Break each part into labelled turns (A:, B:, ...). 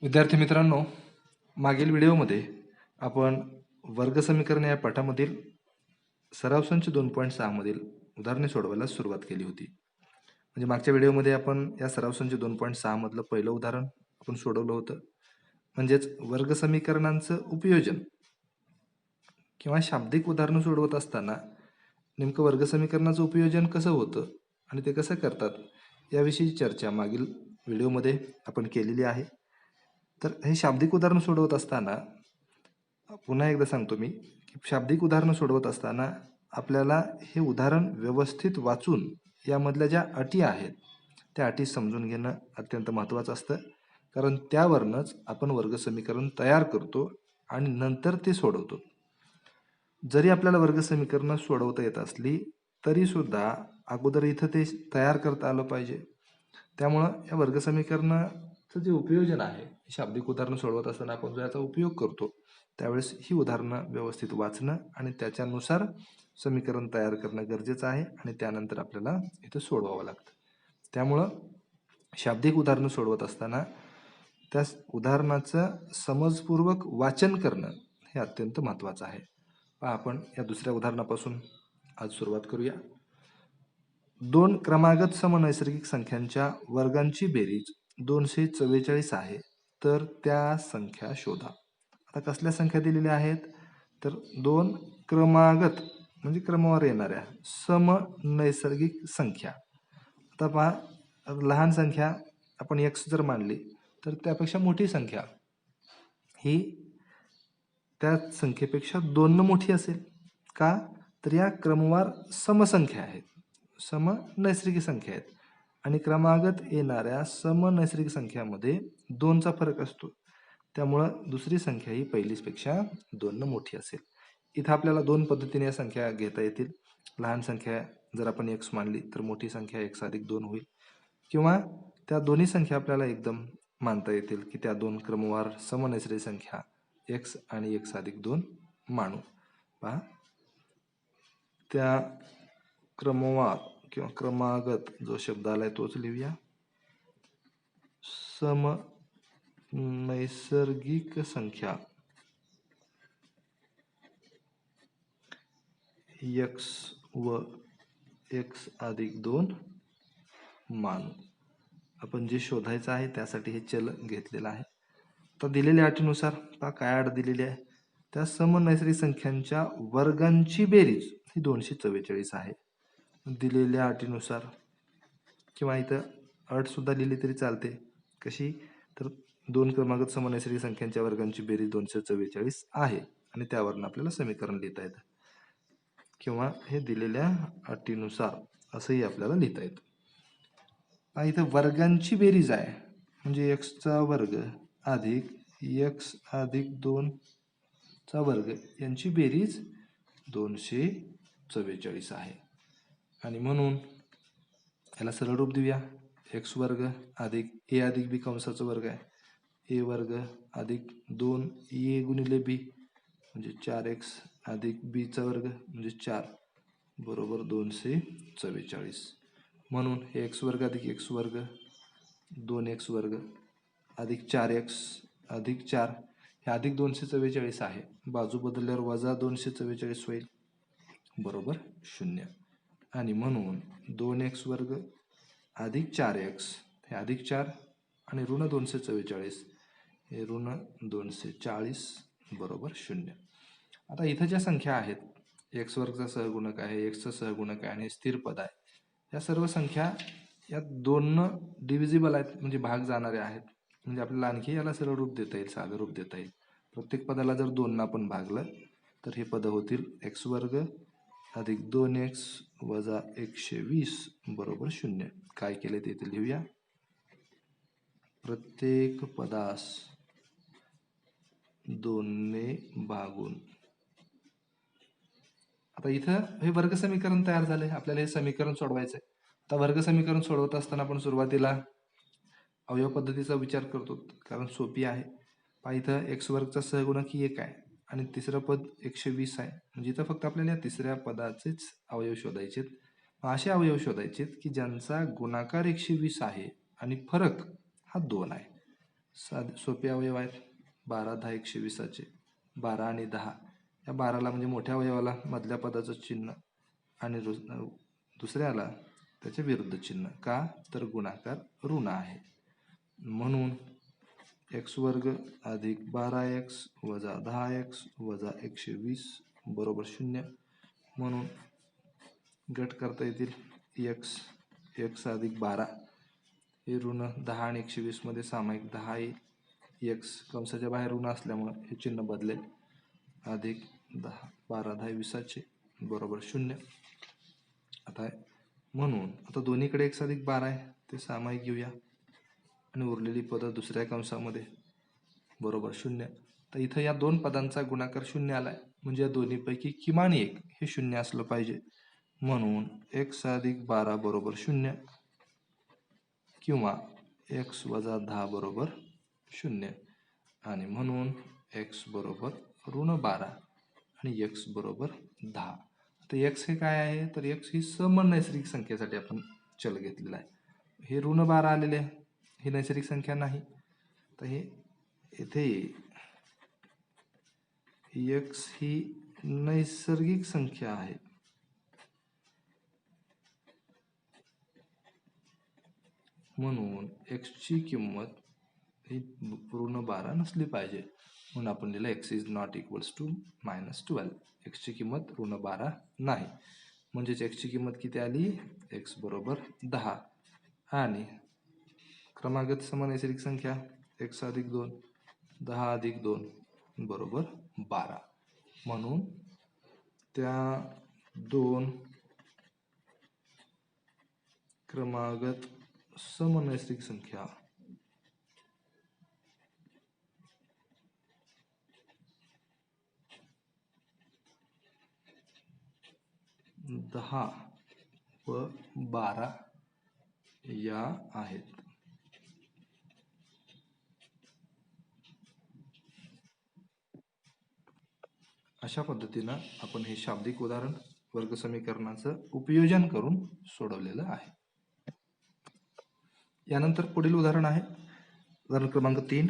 A: विद्यार्थी मित्रांनो, मागील व्हिडिओमध्ये आपण वर्गसमीकरण या पाठामधील सराव संच 2.6 मधील उदाहरणे सोडवायला सुरुवात केली होती. म्हणजे मागच्या व्हिडिओमध्ये आपण या सराव संच 2.6 मधलं पहिलं उदाहरण आपण सोडवलं होतं. म्हणजेच वर्गसमीकरणांचं उपयोजन किंवा शाब्दिक उदाहरणं सोडवत असताना नेमकं वर्गसमीकरणाचं उपयोजन कसं होतं आणि ते कसं करतात याविषयी चर्चा मागील व्हिडिओमध्ये आपण केलेली आहे. तर हे शाब्दिक उदाहरण सोडवत असताना पुन्हा एकदा सांगतो मी की शाब्दिक उदाहरणं सोडवत असताना आपल्याला हे उदाहरण व्यवस्थित वाचून यामधल्या ज्या अटी आहेत त्या अटी समजून घेणं अत्यंत महत्त्वाचं असतं, कारण त्यावरनंच आपण वर्गसमीकरण तयार करतो आणि नंतर ते सोडवतो. जरी आपल्याला वर्गसमीकरणं सोडवता येत असली तरी सुद्धा अगोदर इथं ते तयार करता आलं पाहिजे. त्यामुळं या वर्गसमीकरणाचं जे उपयोजन आहे, शाब्दिक उदाहरणं सोडवत असताना आपण जो याचा उपयोग करतो त्यावेळेस ही उदाहरणं व्यवस्थित वाचणं आणि त्याच्यानुसार समीकरण तयार करणं गरजेचं आहे आणि त्यानंतर आपल्याला इथं सोडवावं लागतं. त्यामुळं शाब्दिक उदाहरणं सोडवत असताना त्या उदाहरणाचं समजपूर्वक वाचन करणं हे अत्यंत महत्त्वाचं आहे. आपण या दुसऱ्या उदाहरणापासून आज सुरुवात करूया. 2 क्रमागत समनैसर्गिक संख्यांच्या वर्गांची बेरीज 244 आहे, तर त्या संख्या शोधा. आता कसल्या संख्या दिलेल्या आहेत, तर 2 क्रमागत म्हणजे क्रमवार येणाऱ्या समनैसर्गिक संख्या. आता पहा, लहान संख्या आपण x जर मानली तर त्यापेक्षा मोठी संख्या ही त्या संख्येपेक्षा 2 मोठी असेल. का, तर या क्रमवार समसंख्या आहेत, समनैसर्गिक संख्या आहेत आणि क्रमागत येणाऱ्या समनैसर्गिक संख्यामध्ये 2चा फरक असतो. त्यामुळं दुसरी संख्या ही पहिलीपेक्षा 2 मोठी असेल. इथं आपल्याला 2 पद्धतीने या संख्या घेता येतील. लहान संख्या जर आपण x मानली तर मोठी संख्या x अधिक 2 होईल, किंवा त्या दोन्ही संख्या आपल्याला एकदम मानता येतील की त्या 2 क्रमवार समनैसर्गिक संख्या x आणि x अधिक 2 मानू. पहा, त्या क्रमवार किंवा क्रमागत जो शब्द आलाय तोच लिहूया. समनैसर्गिक संख्या x व x अधिक 2 मानू. आपण जे शोधायचं आहे त्यासाठी हे चल घेतलेलं आहे. तर दिलेल्या अटीनुसार पहा काय अट दिलेली आहे, त्या समनैसर्गिक संख्यांच्या वर्गांची बेरीज ही 244 आहे दिलेल्या अटीनुसार. किंवा इथं अट सुद्धा लिहिली तरी चालते. कशी, तर 2 क्रमागत समनैसर्गिक संख्यांच्या वर्गांची बेरीज 244 आहे आणि त्यावरून आपल्याला समीकरण लिहिता येतं, किंवा हे दिलेल्या अटीनुसार असंही आपल्याला लिहिता येतं. इथं वर्गांची बेरीज आहे म्हणजे एक्सचा वर्ग अधिक x अधिक 2 चा वर्ग यांची बेरीज 244 आहे. आणि म्हणून याला सरळ रूप देऊया. x वर्ग अधिक a अधिक b कंसाचा वर्ग आहे, a वर्ग अधिक 2a गुणिले b म्हणजे 4x अधिक b चा वर्ग म्हणजे 4 बरोबर 244. म्हणून हे x वर्ग अधिक x वर्ग 2x वर्ग अधिक 4x अधिक 4 हे अधिक 244 आहे. बाजू बदलल्यावर वजा 244 होईल बरोबर 0. आणि म्हणून 2x वर्ग अधिक 4x हे अधिक 4 आणि ऋण 244 हे ऋण 240 बरोबर 0. आता इथं ज्या संख्या आहेत, x वर्गचा सहगुणक आहे, x चा सहगुणक आहे आणि स्थिर पद आहे, या सर्व संख्या या 2 डिव्हिजिबल आहेत म्हणजे भाग जाणारे आहेत. म्हणजे आपल्याला आणखी याला सरळ रूप देता येईल, साधं रूप देता येईल. प्रत्येक पदाला जर 2 आपण भागलं तर हे पद होतील x वर्ग अधिक 2x वजा 120 बरोबर 0. काय केले ते इथे लिहूया. प्रत्येक पदास 2 ने भागून. आता इथं हे वर्गसमीकरण तयार झालंय, आपल्याला हे समीकरण सोडवायचंय. आता वर्गसमीकरण सोडवत असताना आपण सुरुवातीला अवयव पद्धतीचा विचार करतो, कारण सोपी आहे. पहा इथं x वर्गचा सहगुणक ही 1 आहे आणि तिसरं पद 120 आहे, म्हणजे इथं फक्त आपल्याला या तिसऱ्या पदाचेच अवयव शोधायचे. असे अवयव शोधायचे की ज्यांचा गुणाकार 120 आहे आणि फरक हा 2 आहे. सोपे अवयव आहेत. 12, 10, 120चे 12 आणि 10 या 12ला म्हणजे मोठ्या अवयवाला मधल्या पदाचं चिन्ह आणि दुसऱ्याला त्याचे विरुद्ध चिन्ह. का तर गुणाकार ऋण आहे. म्हणून x वर्ग अधिक 12x वजा 10x वजा 120 बरोबर 0. म्हणून गट करता येतील. x अधिक 12 हे ऋण 10 आणि 120 मध्ये सामायिक 10 येईल. x कंसाच्या बाहेर ऋण असल्यामुळे हे चिन्ह बदलेल. अधिक 10 12 10 20चे बरोबर 0. आता म्हणून आता दोन्हीकडे x अधिक 12 आहे ते सामायिक घेऊया आणि उरलेली पदं दुसऱ्या कंसामध्ये बरोबर 0. तर इथं या दोन पदांचा गुणाकार 0 आलाय म्हणजे या दोन्हीपैकी किमान एक हे 0 असलं पाहिजे. म्हणून x अधिक 12 बरोबर 0 किंवा x वजा 10 बरोबर 0 आणि म्हणून x बरोबर ऋण 12 आणि x बरोबर 10. आता x हे काय आहे तर x ही सम नैसर्गिक संख्येसाठी आपण चल घेतलेला आहे. हे ऋण 12 आलेले आहे, ही नैसर्गिक संख्या नाही तर हे इथे x ही नैसर्गिक संख्या आहे. म्हणून x ची किंमत ही ऋण 12 नसली पाहिजे. म्हणून आपण लिहिलं x is not equals to -12. x ची किंमत ऋण 12 नाही. म्हणजेच x ची किंमत किती आली x बरोबर 10 आणि क्रमागत समनैसर्गिक संख्या x अधिक 2 10 अधिक 2 बरोबर 12. म्हणून त्या दोन क्रमागत समनैसर्गिक संख्या 10 व 12 या आहेत. अशा पद्धतीनं आपण हे शाब्दिक उदाहरण वर्ग समीकरणाचं उपयोजन करून सोडवलेलं आहे. यानंतर पुढील उदाहरण आहे उदाहरण क्रमांक 3.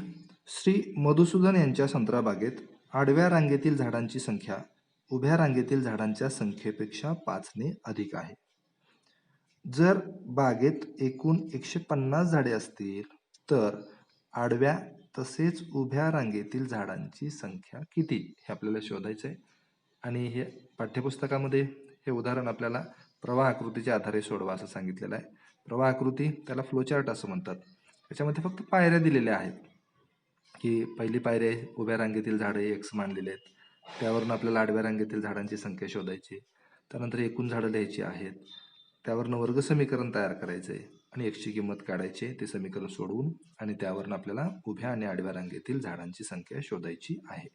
A: श्री मधुसूदन यांच्या संत्रा बागेत आडव्या रांगेतील झाडांची संख्या उभ्या रांगेतील झाडांच्या संख्येपेक्षा 5 ने अधिक आहे. जर बागेत एकूण 150 झाडे असतील तर आडव्या तसेच उभ्या रांगेतील झाडांची संख्या किती हे आपल्याला शोधायचं आहे. आणि हे पाठ्यपुस्तकामध्ये हे उदाहरण आपल्याला प्रवाह आकृतीच्या आधारे सोडवा असं सांगितलेलं आहे. प्रवाह आकृती त्याला फ्लोचार्ट असं म्हणतात. त्याच्यामध्ये फक्त पायऱ्या दिलेल्या आहेत की पहिली पायरी आहे उभ्या रांगेतील झाडे x मानलेले आहेत. त्यावरून आपल्याला आडव्या रांगेतील झाडांची संख्या शोधायची. त्यानंतर एकूण झाडं लिहायची आहेत. त्यावरनं वर्ग समीकरण तयार करायचं आहे आणि x ची किंमत काढायची ते समीकरण सोडवून आणि त्यावरनं आपल्याला उभ्या आणि आडव्या रांगेतील झाडांची संख्या शोधायची आहे.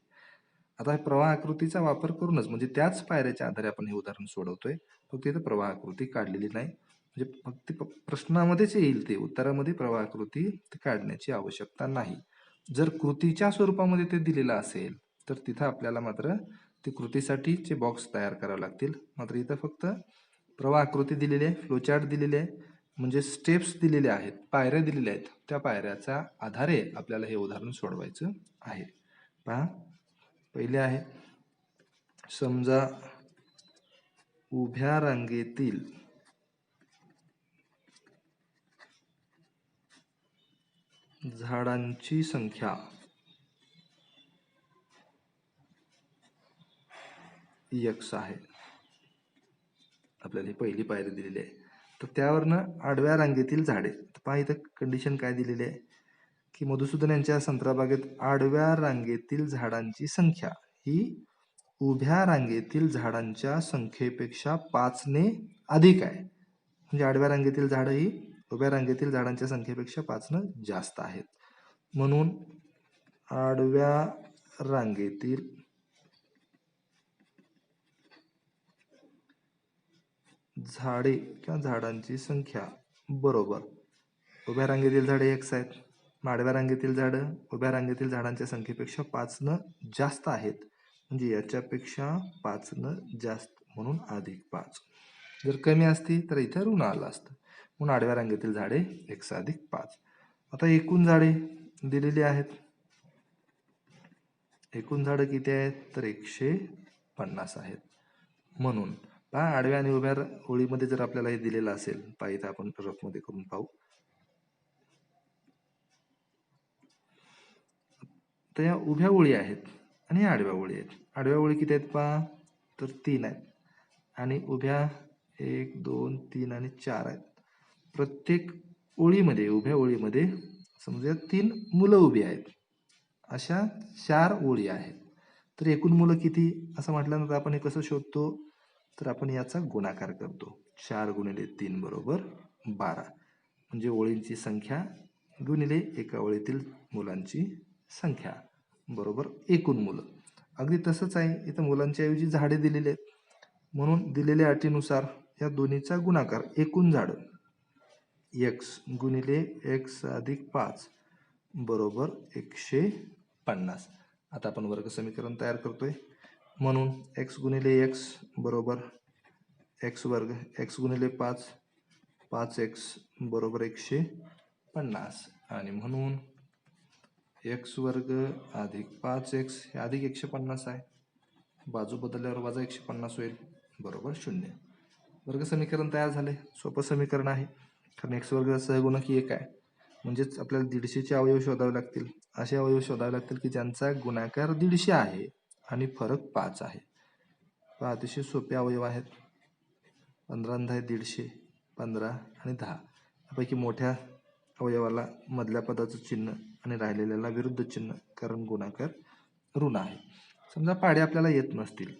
A: आता प्रवाह आकृतीचा वापर करूनच म्हणजे त्याच पायऱ्याच्या आधारे आपण हे उदाहरण सोडवतोय. फक्त इथं प्रवाह आकृती काढलेली नाही. म्हणजे फक्त प्रश्नामध्येच येईल ते उत्तरामध्ये प्रवाह आकृती काढण्याची आवश्यकता नाही. जर कृतीच्या स्वरूपामध्ये ते दिलेलं असेल तर तिथं आपल्याला मात्र ते कृतीसाठीचे बॉक्स तयार करावे लागतील. मात्र इथं फक्त प्रवाह आकृती दिलेली आहे, फ्लोचार्ट दिलेले आहे म्हणजे स्टेप्स दिलेले आहेत, पायऱ्या दिलेल्या आहेत. त्या पायऱ्याच्या आधारे आपल्याला हे उदाहरण सोडवायचं आहे. पहा पहिले आहे समजा उभ्या रांगेतील झाडांची संख्या x आहे. आपल्याला ही पहिली पायरी दिलेली आहे. तर त्यावरनं आडव्या रांगेतील झाडे पहा इथं कंडिशन काय दिलेली आहे की मधुसूदन यांच्या संत्राबागेत आडव्या रांगेतील झाडांची संख्या ही उभ्या रांगेतील झाडांच्या संख्येपेक्षा 5 ने अधिक आहे. म्हणजे आडव्या रांगेतील झाडं ही उभ्या रांगेतील झाडांच्या संख्येपेक्षा 5 ने जास्त आहेत. म्हणून आडव्या रांगेतील झाडे किंवा झाडांची संख्या बरोबर उभ्या रांगेतील झाडे x आहेत. आडव्या रांगेतील झाडं उभ्या रांगेतील झाडांच्या संख्येपेक्षा 5 ने जास्त आहेत. म्हणजे याच्यापेक्षा 5 ने जास्त म्हणून अधिक 5. जर कमी असती तर इथे ऋण आलं असतं. म्हणून आडव्या रांगेतील झाडे x अधिक 5. आता एकूण झाडे दिलेली आहेत. एकूण झाडं किती आहेत तर 150 आहेत. म्हणून पहा आडव्या आणि उभ्या ओळीमध्ये जर आपल्याला हे दिलेलं असेल, पहा इथं आपण रफमध्ये करून पाहू. तर या उभ्या ओळी आहेत आणि या आडव्या ओळी आहेत. आडव्या ओळी किती आहेत पहा तर 3 आहेत आणि उभ्या 1 2 3 आणि 4 आहेत. प्रत्येक ओळीमध्ये उभ्या ओळीमध्ये समजा 3 मुलं उभी आहेत. अशा 4 ओळी आहेत. तर एकूण मुलं किती असं म्हटल्यानंतर आपण हे कसं शोधतो तर आपण याचा गुणाकार करतो. 4 गुणिले 3 बरोबर 12 म्हणजे ओळींची संख्या गुणिले एका ओळीतील मुलांची संख्या बरोबर एकूण मुलं. अगदी तसंच आहे इथं मुलांच्या ऐवजी झाडे दिलेली आहेत. म्हणून दिलेल्या अटीनुसार या दोन्हीचा गुणाकार एकूण झाडं x गुणिले x अधिक 5 बरोबर 150. आता आपण वर्ग समीकरण तयार करतोय. म्हणून x गुणिले x बरोबर x वर्ग, x गुणिले 5 5x बरोबर 150 आणि म्हणून x वर्ग अधिक 5x हे अधिक 150 आहे. बाजू बदलल्यावर वजा 150 होईल बरोबर 0. वर्ग समीकरण तयार झाले. सोपं समीकरण आहे कारण x वर्ग सहगुणक 1 आहे. म्हणजेच आपल्याला 150चे अवयव शोधावे लागतील. असे अवयव शोधावे लागतील की ज्यांचा गुणाकार 150 आहे आणि फरक 5 आहे. पहा अतिशय सोपे अवयव आहेत. 15 आहे 150, 15 आणि 10. यापैकी मोठ्या अवयवाला मधल्या पदाचं चिन्ह आणि राहिलेल्याला विरुद्ध चिन्ह कारण गुणाकार ऋण आहे. समजा पाढे आपल्याला येत नसतील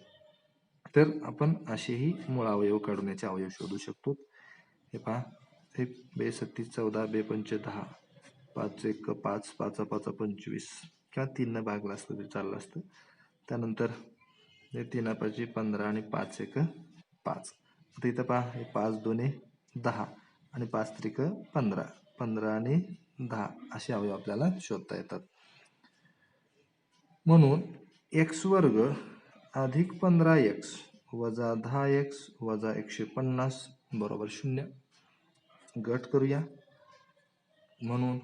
A: तर आपण असेही मूळ अवयव काढून याचे अवयव शोधू शकतो. हे पहा हे 2 सत्ती 14 2 पंचे 10 5 1 5 5 5 25 किंवा 3 न भागला असतं ते चाललं असतं. त्यानंतर हे 3 पाची 15 आणि 5 1 5. आता इथं पहा हे 5 2 10 आणि 5 त्रिक 15 15 आणि 10 असे अवयव आपल्याला शोधता येतात. म्हणून x वर्ग अधिक 15x वजा 10x वजा 150 बरोबर 0. गट करूया. म्हणून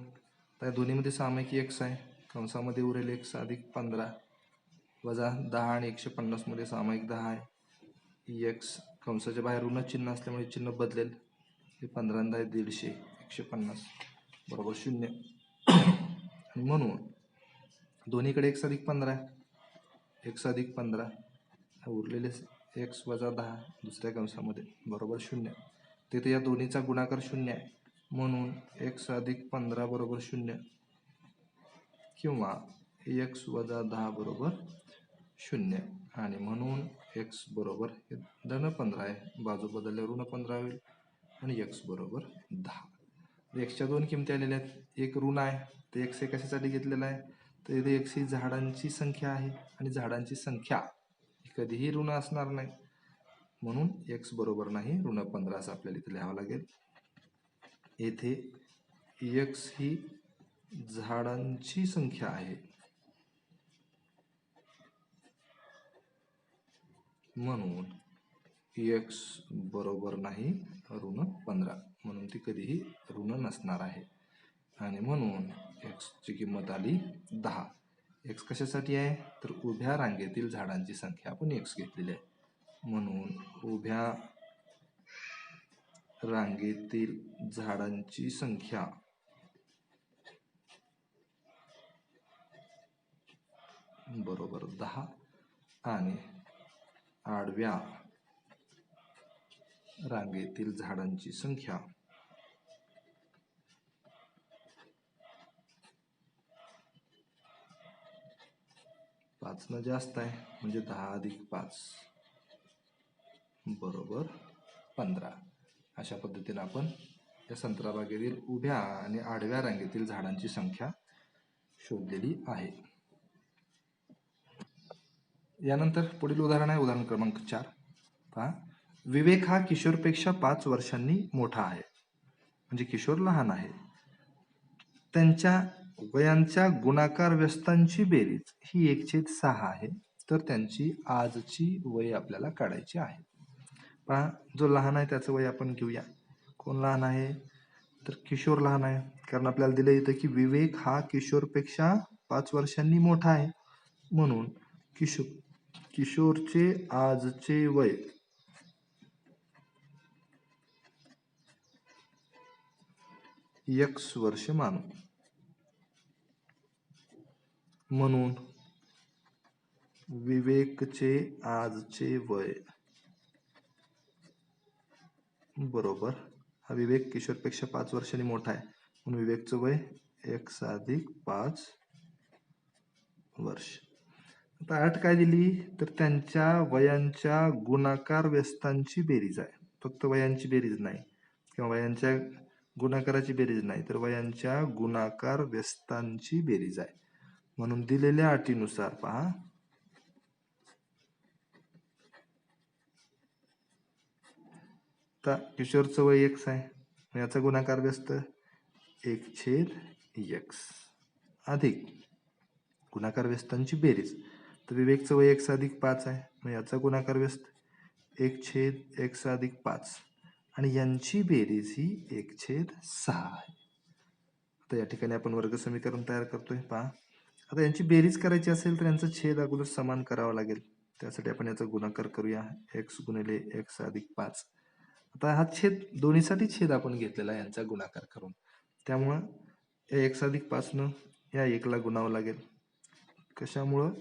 A: त्या दोन्हीमध्ये सामायिक x आहे. कंसामध्ये उरेल x अधिक 15 वजा 10 आणि 150 मध्ये सामायिक 10 आहे. x कंसाच्या बाहेर ऋण चिन्ह असल्यामुळे चिन्ह बदलेल. हे 15 आणि 10 150 150 बरोबर 0. आणि म्हणून दोन्हीकडे x अधिक 15 x अधिक 15 उरलेले x वजा 10 दुसऱ्या कंसामध्ये बरोबर 0. तिथे या दोन्हीचा गुणाकार 0 आहे. म्हणून x अधिक 15 बरोबर 0 किंवा x वजा 10 बरोबर 0 आणि म्हणून x बरोबर धन 15 आहे. बाजू बदलल्यावर ऋण 15 होईल आणि x बरोबर 10. एक्सच्या दोन किमती आलेल्या आहेत. एक ऋण आहे तर एक्स हे कशासाठी घेतलेला आहे तर इथे एक्स ही झाडांची संख्या आहे आणि झाडांची संख्या कधीही ऋण असणार नाही. म्हणून एक्स बरोबर नाही ऋण 15 असं आपल्याला इथे लिहावं लागेल. येथे एक्स ही झाडांची संख्या आहे म्हणून एक्स बरोबर नाही ऋण 15 म्हणून ती कधीही ऋण नसणार आहे. आणि म्हणून एक्सची किंमत आली 10. एक्स कशासाठी आहे तर उभ्या रांगेतील झाडांची संख्या आपण एक्स घेतलेली आहे. म्हणून उभ्या रांगेतील झाडांची संख्या बरोबर 10 आणि आडव्या रांगेतील झाडांची संख्या पाच न जास्त आहे म्हणजे 10 अधिक 5 बरोबर 15. अशा पद्धतीने आपण या संत्रा बागेतील उभ्या आणि आडव्या रांगेतील झाडांची संख्या शोधलेली आहे. यानंतर पुढील उदाहरण आहे उदाहरण क्रमांक 4. पहा विवेक हा किशोरपेक्षा 5 वर्षांनी मोठा आहे म्हणजे किशोर लहान आहे. त्यांच्या वयांच्या गुणाकार व्यस्तांची बेरीज ही 1/6 आहे. तर त्यांची आजची वय आपल्याला काढायची आहे. पहा जो लहान आहे त्याचं वय आपण घेऊया. कोण लहान आहे तर किशोर लहान आहे, कारण आपल्याला दिलं इथं की विवेक हा किशोरपेक्षा 5 वर्षांनी मोठा आहे. म्हणून किशोरचे आजचे वय x वर्ष मानू. म्हणून विवेकचे आजचे वय बरोबर, हा विवेक किशोरपेक्षा 5 वर्षांनी मोठा आहे, म्हणून विवेकचं वय x अधिक 5 वर्ष. आता अट काय दिली, तर त्यांच्या वयांच्या गुणाकार व्यस्तांची बेरीज आहे. फक्त वयांची बेरीज नाही किंवा वयांच्या गुणाकाराची बेरीज नाही, तर वयांच्या गुणाकार व्यस्तांची बेरीज आहे. म्हणून दिलेल्या अटीनुसार पहा, आता किशोरचं वय x आहे, याचा गुणाकार व्यस्त 1/x अधिक गुणाकार व्यस्तांची बेरीज, तर विवेकचं वय x अधिक 5 आहे, मग याचा गुणाकार व्यस्त 1/x अधिक 5 आणि यांची बेरीज ही 1/6 आहे. आता या ठिकाणी आपण वर्ग समीकरण तयार करतोय. पहा, आता यांची बेरीज करायची असेल तर यांचा छेद अगोदर समान करावा लागेल. त्यासाठी आपण याचा गुणाकार करूया, x गुणिले x अधिक 5. आता हा छेद दोन्हीसाठी छेद आपण घेतलेला आहे यांचा गुणाकार करून, त्यामुळं या x अधिक 5 न या 1 ला गुणावं लागेल. कशामुळं,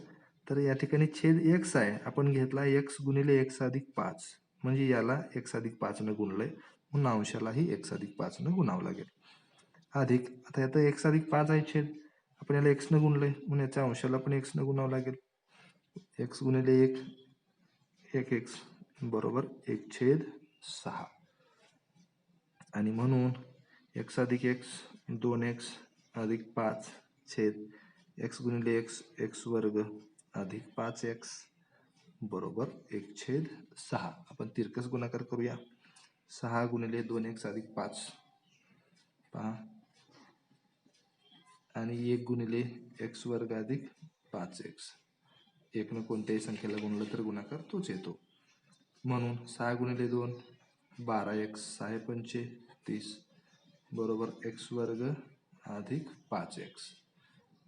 A: तर या ठिकाणी छेद x आहे, आपण घेतला x गुणिले x अधिक 5, म्हणजे याला x अधिक 5 न गुणलंय, म्हणून अंशालाही x अधिक 5 न गुणावं लागेल. अधिक, आता यात x अधिक 5 आहे छेद, आपण याला x न गुणलंय, म्हणून याच्या अंशाला पण x न गुणावं लागेल. x गुणिले 1 1x बरोबर 1/6 आणि म्हणून x अधिक x 2x अधिक 5 छेद x गुणिले x x वर्ग अधिक 5x बरोबर 1/6. आपण तिरकस गुणाकार करूया, 6 गुणिले 2x अधिक 5 पहा, आणि 1 गुणिले x वर्ग अधिक 5x. 1 न कोणत्याही संख्येला गुणलं तर गुणाकार तोच येतो. म्हणून 6 गुणिले 2 12x 6 पंचे 30 बरोबर x वर्ग अधिक 5x.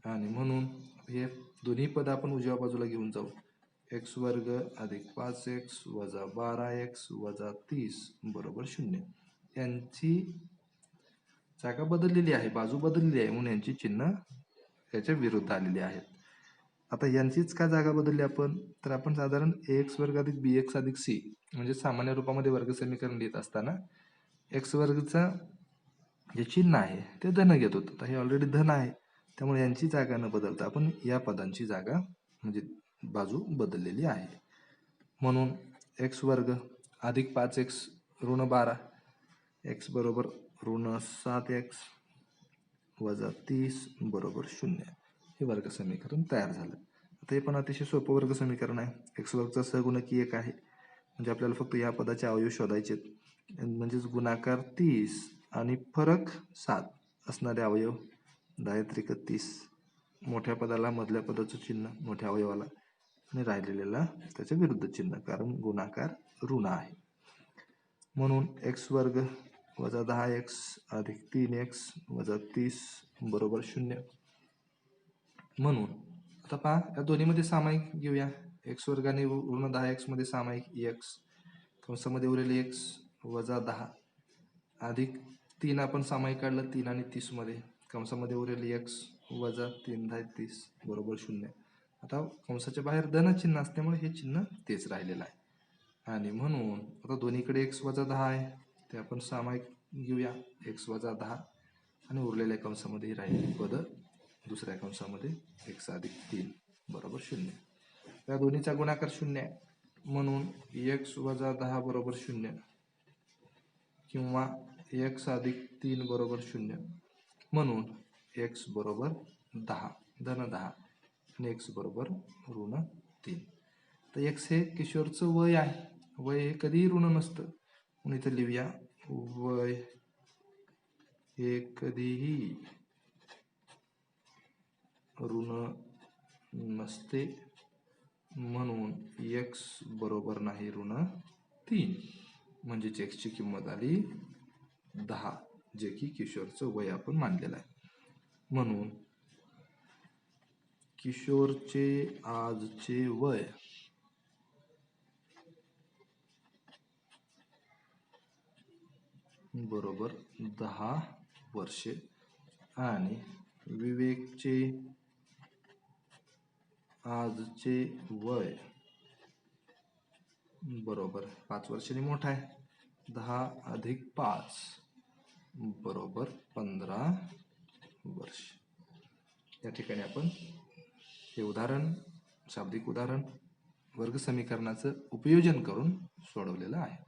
A: आणि म्हणून हे दोन्ही पद आपण उजव्या बाजूला घेऊन जाऊ, x वर्ग अधिक 5x वजा 12x वजा 30 बरोबर 0. यांची जागा बदललेली आहे, बाजू बदललेली आहे, म्हणून यांची चिन्ह याच्या विरुद्ध आलेली आहेत. आता यांचीच का जागा बदलली आपण, तर आपण साधारण ax वर्ग अधिक bx अधिक c म्हणजे सामान्य रूपामध्ये वर्ग समीकरण लिहित असताना x वर्गचा जे चिन्ह आहे ते धन घेत होतो. तर हे ऑलरेडी धन आहे, त्यामुळे यांची जागा न बदलता आपण या पदांची जागा म्हणजे बाजू बदललेली आहे. म्हणून x वर्ग अधिक 5x ऋण 12 x बरोबर ऋण 7x वजा 30 बरोबर 0. हे वर्ग समीकरण तयार झालं. आता हे पण अतिशय सोपं वर्ग समीकरण आहे. x वर्गचा सहगुणकी 1 आहे, म्हणजे आपल्याला फक्त या पदाचे अवयव शोधायचे, म्हणजेच गुणाकार 30 आणि फरक 7 असणारे अवयव 10 30. मोठ्या पदाला मधल्या पदाचं चिन्ह मोठ्या अवयवाला आणि राहिलेल्याला त्याच्या विरुद्ध चिन्ह, कारण गुणाकार ऋण आहे. म्हणून x वर्ग वजा 10x अधिक 3x वजा 30 बरोबर 0. म्हणून आता पहा, या दोन्हीमध्ये सामायिक घेऊया, x वर्ग आणि ऋण 10x मध्ये सामायिक x कंसामध्ये उरलेले x वजा 10 अधिक 3 आपण सामायिक काढलं 3 आणि 30 मध्ये, कंसामध्ये उरलेले x वजा 3 10 30 बरोबर 0. आता कंसाच्या बाहेर धन चिन्ह असल्यामुळे हे चिन्ह तेच राहिलेलं आहे. आणि म्हणून आता दोन्हीकडे x वजा 10 आहे, ते आपण सामायिक घेऊया, x वजा 10 आणि उरलेल्या कंसामध्ये राहिलेली पद दुसऱ्या कंसामध्ये x अधिक 3 बरोबर 0. या दोन्हीचा गुणाकार 0 आहे, म्हणून x वजा 10 बरोबर 0 किंवा x अधिक 3 बरोबर 0. म्हणून x बरोबर 10 धन 10 आणि x बरोबर ऋण 3. तर x हे किशोरचं वय आहे, वय हे कधीही ऋण नसतं, म्हणून इथे लिहूया वय हे कधीही ऋण नसते, म्हणून x बरोबर नाही ऋण 3, म्हणजेच x ची किंमत आली 10. जे की किशोरचं वय आपण मानलेलं आहे. म्हणून किशोरचे आजचे वय बरोबर 10 वर्षे आणि विवेकचे आजचे वय बरोबर 5 वर्षांनी मोठा आहे. 10 अधिक 5 बरोबर 15 वर्ष. या ठिकाणी आपण हे उदाहरण, शाब्दिक उदाहरण वर्ग समीकरणाचं उपयोजन करून सोडवलेलं आहे.